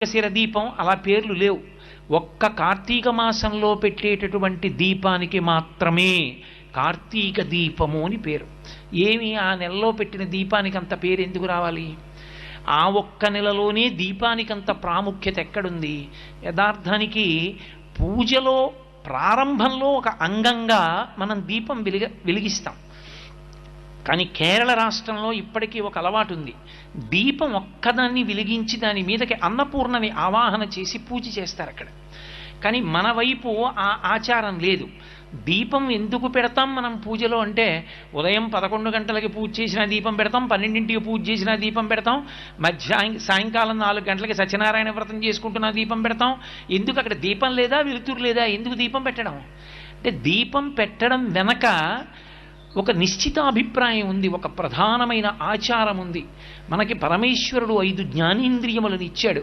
మార్గశిర దీపం అలా పేర్లు లేవు. ఒక్క కార్తీక మాసంలో పెట్టేటటువంటి దీపానికి మాత్రమే కార్తీక దీపము అని పేరు. ఏమి ఆ నెలలో పెట్టిన దీపానికి అంత పేరు ఎందుకు రావాలి? ఆ ఒక్క నెలలోనే దీపానికి అంత ప్రాముఖ్యత ఎక్కడుంది? యథార్థానికి పూజలో ప్రారంభంలో ఒక అంగంగా మనం దీపం వెలిగిస్తాం. కానీ కేరళ రాష్ట్రంలో ఇప్పటికీ ఒక అలవాటు ఉంది. దీపం ఒక్కదాన్ని వెలిగించి దాని మీదకి అన్నపూర్ణని ఆవాహన చేసి పూజ చేస్తారు అక్కడ. కానీ మన వైపు ఆ ఆచారం లేదు. దీపం ఎందుకు పెడతాం మనం పూజలో అంటే, ఉదయం 11 గంటలకి పూజ చేసిన దీపం పెడతాం, 12ంటికి పూజ చేసిన దీపం పెడతాం, సాయంకాలం 4 గంటలకి సత్యనారాయణ వ్రతం చేసుకుంటున్న దీపం పెడతాం. ఎందుకు అక్కడ దీపం లేదా, వెలుతురు లేదా? ఎందుకు దీపం పెట్టడం? అంటే దీపం పెట్టడం వెనక ఒక నిశ్చిత అభిప్రాయం ఉంది, ఒక ప్రధానమైన ఆచారం ఉంది. మనకి పరమేశ్వరుడు 5 జ్ఞానేంద్రియములను ఇచ్చాడు.